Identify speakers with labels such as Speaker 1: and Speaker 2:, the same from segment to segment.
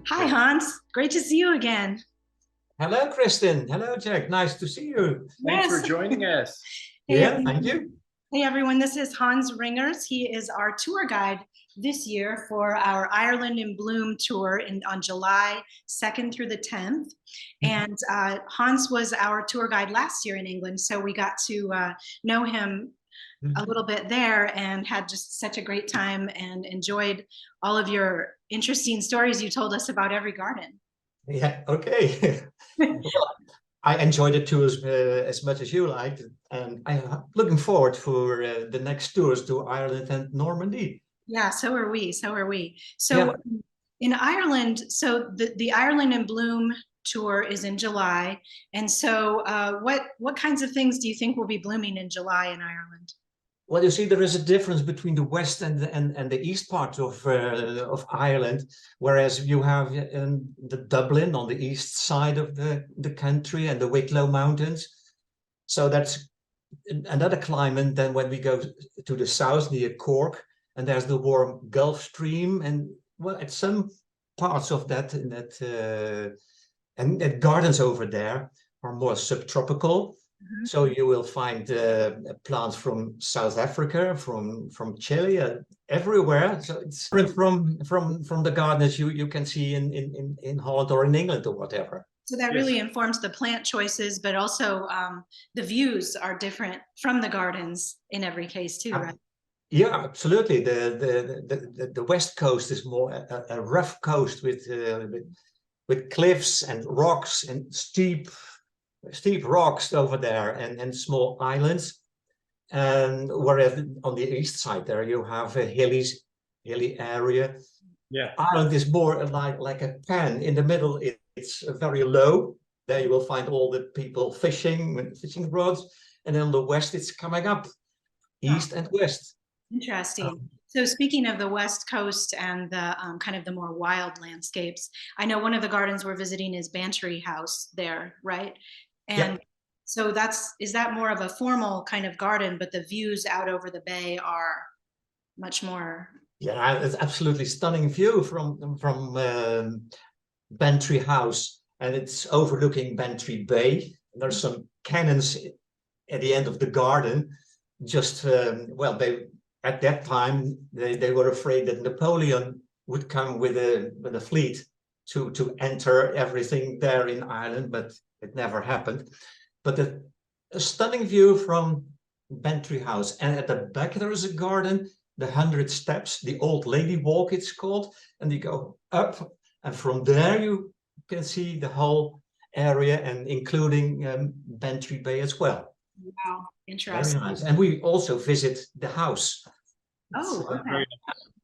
Speaker 1: Hi, Hans. Great to see you again.
Speaker 2: Hello, Kristen. Hello, Jack. Nice to see you.
Speaker 3: Thanks for
Speaker 1: Yes.
Speaker 3: joining us.
Speaker 1: Hey,
Speaker 2: Yeah, thank
Speaker 1: everyone.
Speaker 2: you.
Speaker 1: Hey, everyone. This is Hans Ringers. He is our tour guide this year for our Ireland in Bloom tour on July 2nd through the 10th. And Hans was our tour guide last year in England, so we got to know him a little bit there and had just such a great time and enjoyed all of your interesting stories you told us about every garden.
Speaker 2: Yeah, okay. Well, I enjoyed it too as much as you liked, and I'm looking forward for the next tours to Ireland and Normandy.
Speaker 1: Yeah, so are we. So are we.
Speaker 2: Yeah,
Speaker 1: So in Ireland, so the Ireland in Bloom tour is in July. And so what kinds of things do you think will be blooming in July in Ireland?
Speaker 2: well, you see, there is a difference between the west and the east part of Ireland, whereas you have the Dublin on the east side of the country and the Wicklow Mountains. So that's another climate than when we go to the south near Cork, and there's the warm Gulf Stream, and well, at some parts of that and gardens over there are more subtropical.
Speaker 1: Mhm.
Speaker 2: So you will find plants from South Africa, from Chile, everywhere. So it's different from the gardens you can see in Holland or in England or whatever.
Speaker 1: So that
Speaker 3: Yes.
Speaker 1: really informs the plant choices, but also the views are different from the gardens in every case too, right?
Speaker 2: Yeah, absolutely. The West Coast is more a rough coast with cliffs and rocks and steep rocks over there and small islands. And whereas on the east side there you have a hilly area.
Speaker 3: Yeah.
Speaker 2: Ireland is more like a pan. In the middle, it's very low. There you will find all the people fishing with fishing rods. And then on the west, it's coming up,
Speaker 1: Oh,
Speaker 2: east and west.
Speaker 1: interesting.
Speaker 2: Um,
Speaker 1: So speaking of the West Coast and the kind of the more wild landscapes, I know one of the gardens we're visiting is Bantry House there, right?
Speaker 2: yeah,
Speaker 1: And so is that more of a formal kind of garden, but the views out over the bay are much more.
Speaker 2: yeah, it's absolutely stunning view from Bantry House, and it's overlooking Bantry Bay. There's some cannons at the end of the garden. Just well, they at that time they were afraid that Napoleon would come with a fleet to enter everything there in Ireland, but it never happened. But a stunning view from Bantry House, and at the back there is a garden, the 100 Steps, the Old Lady Walk it's called, and you go up, and from there you can see the whole area, and including Bantry Bay as well.
Speaker 1: Wow,
Speaker 2: Very
Speaker 1: interesting.
Speaker 2: nice. And we also visit the house. It's,
Speaker 1: Oh,
Speaker 2: uh,
Speaker 1: okay,
Speaker 3: Very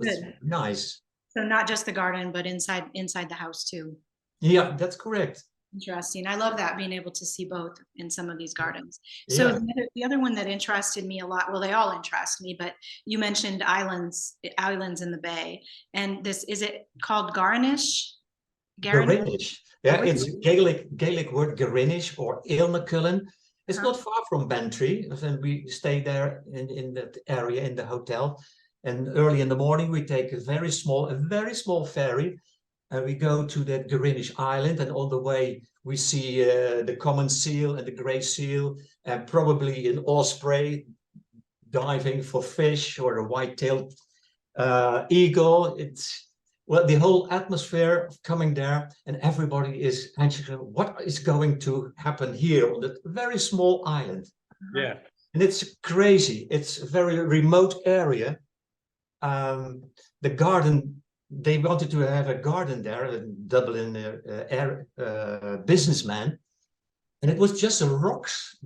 Speaker 2: it's
Speaker 1: good.
Speaker 2: nice.
Speaker 1: So not just the garden, but inside the house too.
Speaker 2: Yeah, that's correct.
Speaker 1: Interesting. I love that being able to see both in some of these gardens. So
Speaker 2: Yeah.
Speaker 1: the other one that interested me a lot, well, they all interest me, but you mentioned islands in the bay. And this, is it called Garnish? Garnish?
Speaker 2: Garinish. Yeah,
Speaker 1: Garnish?
Speaker 2: it's Gaelic word Garinish or Ilnacullen. It's
Speaker 1: Uh-huh.
Speaker 2: not far from Bantry, and we stay there in that area in the hotel. And early in the morning, we take a very small ferry, and we go to that Garinish Island. And on the way, we see the common seal and the grey seal, and probably an osprey diving for fish or a white-tailed eagle. It's well, the whole atmosphere of coming there, and everybody is anxious. What is going to happen here on that very small island?
Speaker 1: Uh-huh.
Speaker 3: Yeah.
Speaker 2: And it's crazy. It's a very remote area. Um, the garden. They wanted to have a garden there, a Dublin businessman, and it was just rocks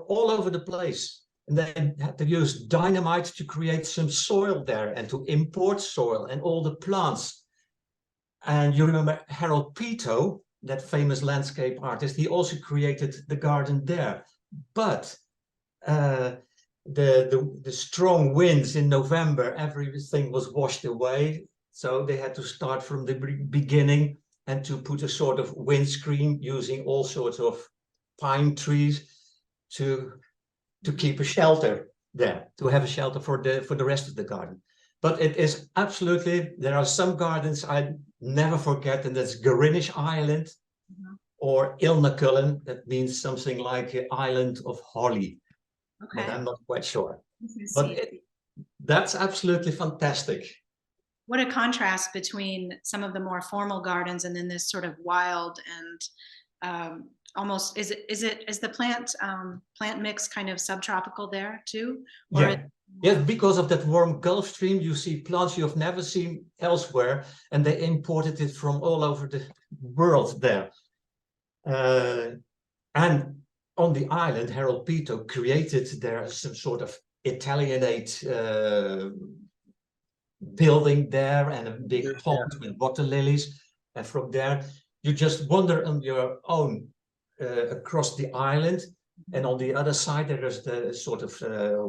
Speaker 2: all over the place. And they had to use dynamite to create some soil there and to import soil and all the plants. And you remember Harold Peto, that famous landscape artist, he also created the garden there. But uh, the strong winds in November, everything was washed away. So they had to start from the beginning and to put a sort of windscreen using all sorts of pine trees to keep a shelter there, to have a shelter for the rest of the garden. But it is absolutely, there are some gardens I never forget, and that's Garnish Island or Ilnacullen. That means something like Island of Holly, but
Speaker 1: Okay.
Speaker 2: I'm not quite sure.
Speaker 1: Let's
Speaker 2: But
Speaker 1: see.
Speaker 2: that's absolutely fantastic.
Speaker 1: What a contrast between some of the more formal gardens and then this sort of wild and almost is the plant mix kind of subtropical there too? Or
Speaker 2: Yeah. Yes, because of that warm Gulf Stream, you see plants you have never seen elsewhere, and they imported it from all over the world there. And on the island, Harold Pito created there some sort of Italianate building there and a big pond with water lilies. And from there, you just wander on your own across the island. And on the other side, there is the sort of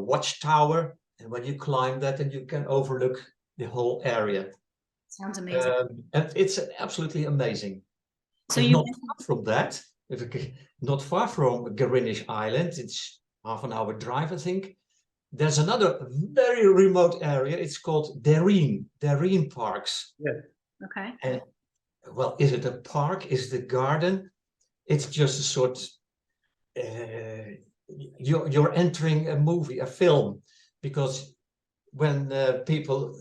Speaker 2: watchtower. And when you climb that, and you can overlook the whole area.
Speaker 1: Sounds amazing.
Speaker 2: And it's absolutely amazing.
Speaker 1: So
Speaker 2: and
Speaker 1: you
Speaker 2: not far from that, not far from Garnish Island, it's half an hour drive, I think. There's another very remote area. It's called Darien Parks.
Speaker 3: Yeah.
Speaker 1: Okay.
Speaker 2: And well, is it a park? Is it a garden? It's just a sort. You're entering a movie, a film, because when people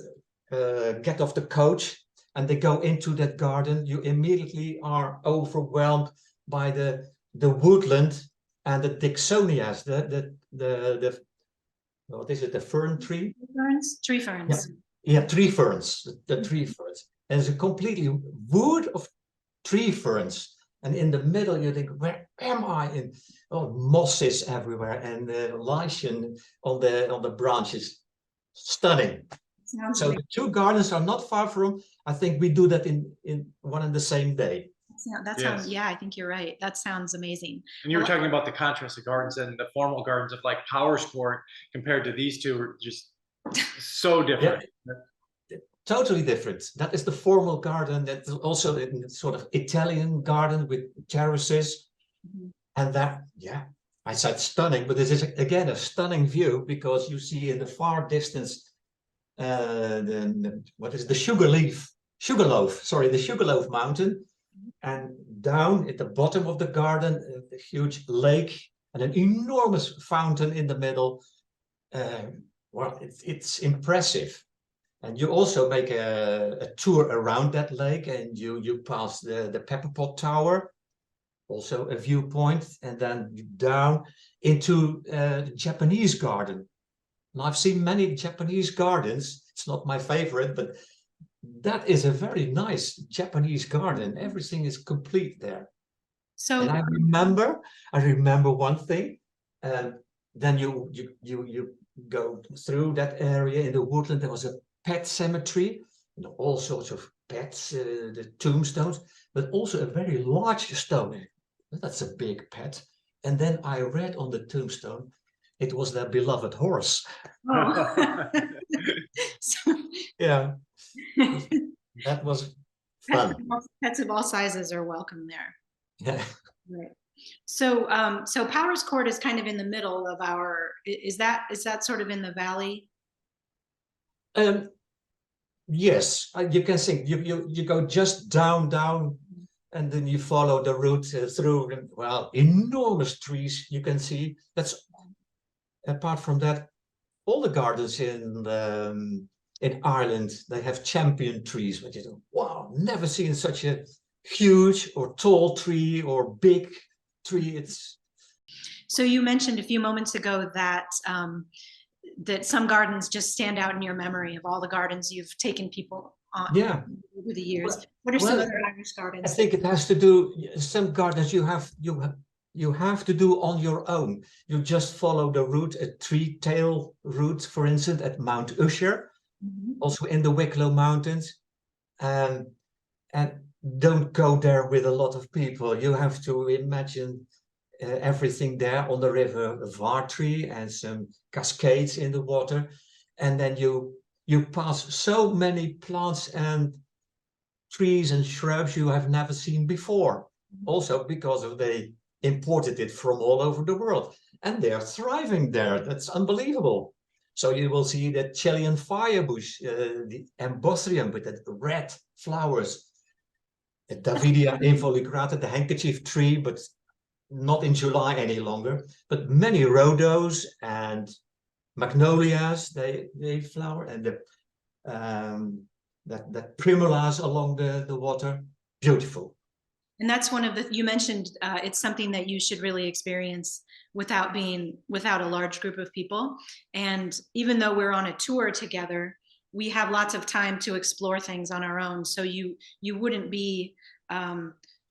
Speaker 2: get off the coach and they go into that garden, you immediately are overwhelmed by the woodland and the Dixonias, the what is it, the fern tree?
Speaker 1: Ferns, tree ferns.
Speaker 2: Yeah, tree ferns, the tree ferns. And it's a completely wood of tree ferns. And in the middle, you think, where am I? And mosses everywhere and lichen on the branches. Stunning.
Speaker 1: Sounds
Speaker 2: So
Speaker 1: amazing.
Speaker 2: the two gardens are not far from. I think we do that in one and the same day.
Speaker 1: That sounds, yeah, I think you're right. That sounds amazing.
Speaker 3: And you were talking about the contrast of gardens and the formal gardens of like Powerscourt compared to these two are just so different.
Speaker 2: Yeah. Totally different. That is the formal garden. That's also a sort of Italian garden with terraces. And that, yeah, I said stunning, but this is again a stunning view because you see in the far distance what is the Sugarloaf Mountain, and down at the bottom of the garden, a huge lake and an enormous fountain in the middle. Well, it's impressive. And you also make a tour around that lake, and you pass the Pepper Pot Tower, also a viewpoint, and then down into the Japanese garden. And I've seen many Japanese gardens. It's not my favorite, but that is a very nice Japanese garden. Everything is complete there.
Speaker 1: So
Speaker 2: and I remember one thing. Then you go through that area in the woodland. There was a pet cemetery, all sorts of pets, the tombstones, but also a very large stone. That's a big pet. And then I read on the tombstone, it was their beloved horse.
Speaker 1: Oh.
Speaker 2: Yeah, that was fun.
Speaker 1: Pets of all sizes are welcome there.
Speaker 2: Yeah.
Speaker 1: Right. So, so Powerscourt is kind of in the middle of our. Is that sort of in the valley?
Speaker 2: Yes, you can think you go just down, and then you follow the route through. Well, enormous trees you can see. That's apart from that, all the gardens in Ireland, they have champion trees, which is wow, never seen such a huge or tall tree or big tree. It's.
Speaker 1: So you mentioned a few moments ago that that some gardens just stand out in your memory of all the gardens you've taken people on over the years. What are some other Irish gardens?
Speaker 2: I think it has to do, some gardens you have to do on your own. You just follow the route, a three-tail route, for instance, at Mount Usher, also in the Wicklow Mountains. And don't go there with a lot of people. You have to imagine everything there on the river Bantry and some cascades in the water. And then you pass so many plants and trees and shrubs you have never seen before. Also because they imported it from all over the world. And they are thriving there. That's unbelievable. So you will see the Chilean firebush, the Embothrium with the red flowers, Davidia involucrata, the handkerchief tree, but not in July any longer. But many rhodos and magnolias, they flower, and the that primulas along the water, beautiful.
Speaker 1: And that's one of the, you mentioned, it's something that you should really experience without a large group of people. And even though we're on a tour together, we have lots of time to explore things on our own. So you wouldn't be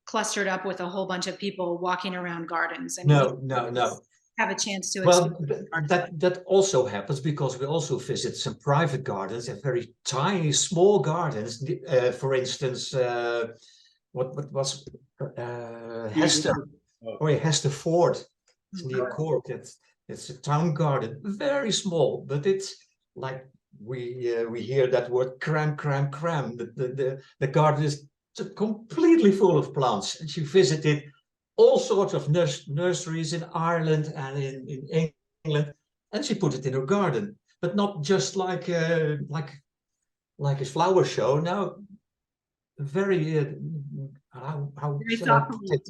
Speaker 1: clustered up with a whole bunch of people walking around gardens. I mean,
Speaker 2: No.
Speaker 1: Have a chance to
Speaker 2: Well, that also happens because we also visit some private gardens and very tiny, small gardens. For instance, what was Hester? Hester Ford. It's near Cork. It's a town garden, very small, but it's like we hear that word cram. The garden is completely full of plants, and she visited all sorts of nurseries in Ireland and in England, and she put it in her garden, but not just like a flower show. No, very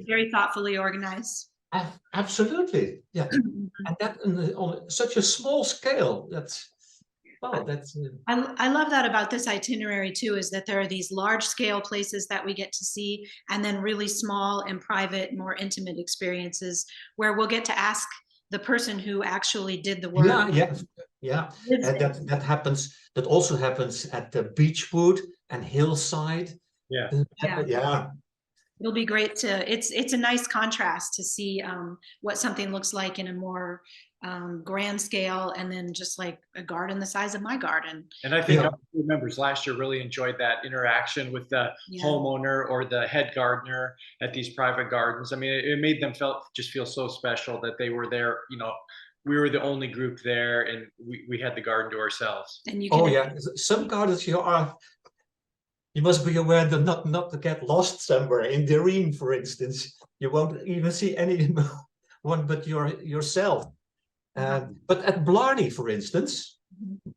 Speaker 1: very thoughtfully organized.
Speaker 2: Absolutely, yeah, and that on such a small scale.
Speaker 1: I love that about this itinerary too, is that there are these large scale places that we get to see, and then really small and private, more intimate experiences where we'll get to ask the person who actually did the work.
Speaker 2: Yeah. And that happens. That also happens at the Beechwood and Hillside.
Speaker 1: Yeah. It'll be great to. It's a nice contrast to see what something looks like in a more grand scale, and then just like a garden the size of my garden.
Speaker 3: And I think our members last year really enjoyed that interaction with the homeowner or the head gardener at these private gardens. I mean, it made them feel so special that they were there. You know, we were the only group there, and we had the garden to ourselves.
Speaker 1: And you can
Speaker 2: some gardens you must be aware that not to get lost somewhere. In the Reen, for instance, you won't even see anyone but yourself. But at Blarney, for instance,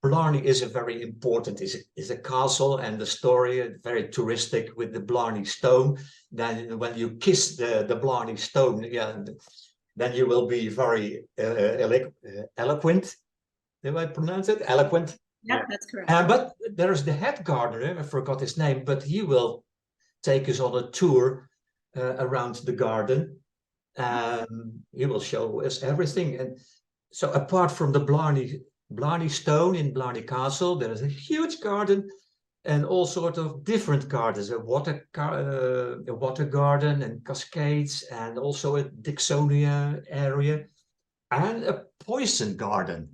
Speaker 2: Blarney is a very important, is a castle, and the story very touristic with the Blarney Stone. Then when you kiss the Blarney Stone, then you will be very eloquent. Did I pronounce it? Eloquent.
Speaker 1: Yeah, that's correct.
Speaker 2: But there's the head gardener, I forgot his name, but he will take us on a tour around the garden. He will show us everything. And so apart from the Blarney Stone in Blarney Castle, there is a huge garden and all sorts of different gardens, a water garden and cascades, and also a Dixonia area, and a poison garden.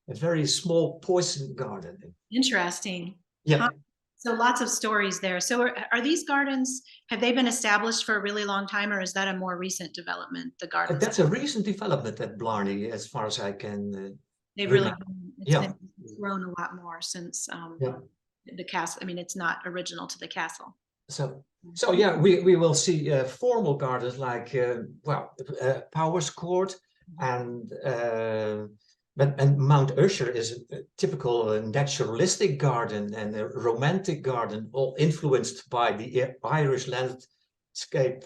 Speaker 2: A very small poison garden.
Speaker 1: Interesting.
Speaker 2: Yeah.
Speaker 1: So lots of stories there. So are these gardens, have they been established for a really long time, or is that a more recent development, the gardens?
Speaker 2: That's a recent development at Blarney, as far as I can
Speaker 1: They've really it's grown a lot more since the castle. I mean, it's not original to the castle.
Speaker 2: So yeah, we will see formal gardens like Powerscourt and Mount Usher is a typical naturalistic garden and a romantic garden, all influenced by the Irish landscape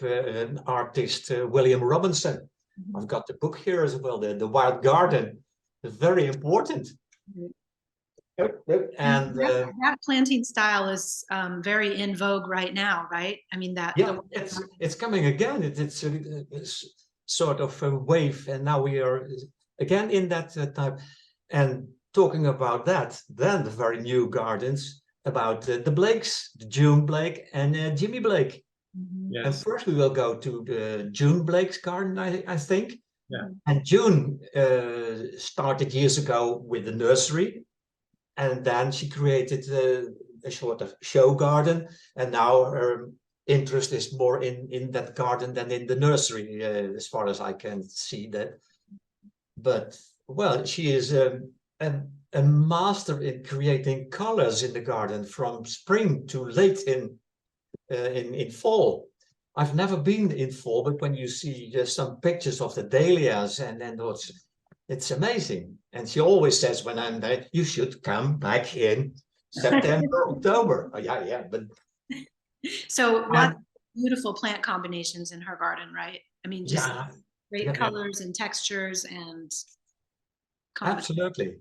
Speaker 2: artist William Robinson. I've got the book here as well, the Wild Garden. It's very important. And
Speaker 1: that planting style is very in vogue right now, right? I mean
Speaker 2: it's coming again. It's sort of a wave, and now we are again in that type. And talking about that, then the very new gardens about the Blakes, the June Blake and Jimmy Blake.
Speaker 3: Yes.
Speaker 2: And first we will go to the June Blake's garden, I think.
Speaker 3: Yeah.
Speaker 2: And June started years ago with the nursery, and then she created a sort of show garden, and now her interest is more in that garden than in the nursery, as far as I can see that. But well, she is a master in creating colors in the garden from spring to late in fall. I've never been in fall, but when you see some pictures of the dahlias and those It's amazing. And she always says when I'm there, you should come back in September, October. Oh, yeah, but
Speaker 1: So lots of beautiful plant combinations in her garden, right? I mean, just
Speaker 2: yeah,
Speaker 1: great
Speaker 2: yeah,
Speaker 1: colors and textures and
Speaker 2: absolutely.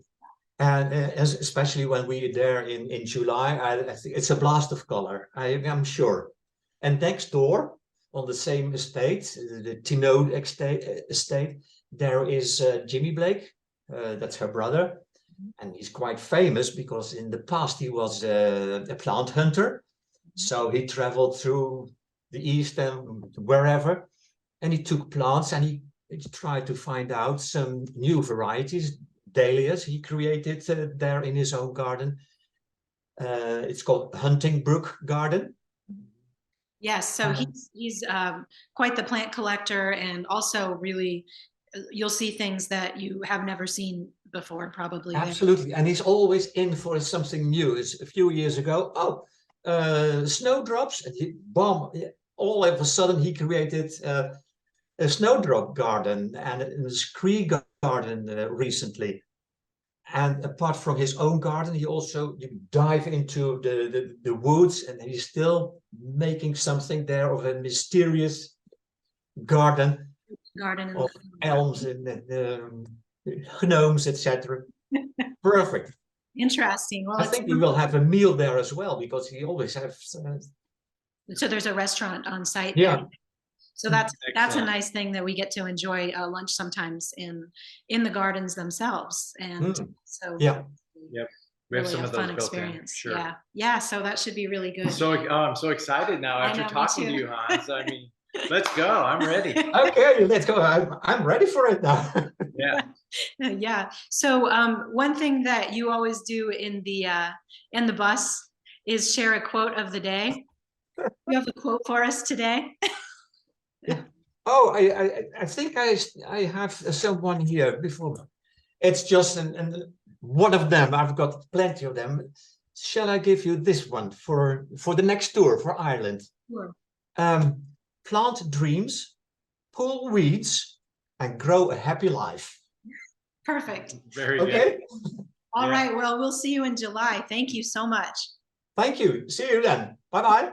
Speaker 2: And especially when we're there in July, I think it's a blast of color, I'm sure. And next door, on the same estate, the Tino estate, there is Jimmy Blake. That's her brother. And he's quite famous because in the past he was a plant hunter. So he traveled through the East and wherever, and he took plants and he tried to find out some new varieties, dahlias he created there in his own garden. It's called Hunting Brook Garden.
Speaker 1: Yes, so he's quite the plant collector, and also really you'll see things that you have never seen before, probably.
Speaker 2: Absolutely, and he's always in for something new. It's a few years ago, snowdrops, and all of a sudden he created a snowdrop garden and a scree garden recently. And apart from his own garden, he also dive into the woods, and he's still making something there of a mysterious garden of elms and gnomes, etc. Perfect.
Speaker 1: Interesting. Well,
Speaker 2: I think we will have a meal there as well, because he always has.
Speaker 1: So there's a restaurant on site.
Speaker 2: Yeah.
Speaker 1: There. So that's a nice thing that we get to enjoy lunch sometimes in the gardens themselves, and so
Speaker 3: we have
Speaker 1: really
Speaker 3: some
Speaker 1: a
Speaker 3: of those
Speaker 1: fun
Speaker 3: built
Speaker 1: experience.
Speaker 3: in. Sure.
Speaker 1: Yeah. So that should be really good.
Speaker 3: So I'm so excited now after talking to you, Hans. I mean, let's go. I'm ready.
Speaker 2: Okay, let's go. I'm ready for it now.
Speaker 3: Yeah.
Speaker 1: Yeah. So one thing that you always do in the bus is share a quote of the day. You have a quote for us today?
Speaker 2: Yeah. Oh, I think I have someone here before. It's just one of them. I've got plenty of them. Shall I give you this one for the next tour for Ireland?
Speaker 1: Sure.
Speaker 2: Plant dreams, pull weeds, and grow a happy life.
Speaker 1: Perfect.
Speaker 3: Very
Speaker 2: good.
Speaker 1: All right. Well, we'll see you in July. Thank you so much.
Speaker 2: Thank you. See you then. Bye-bye.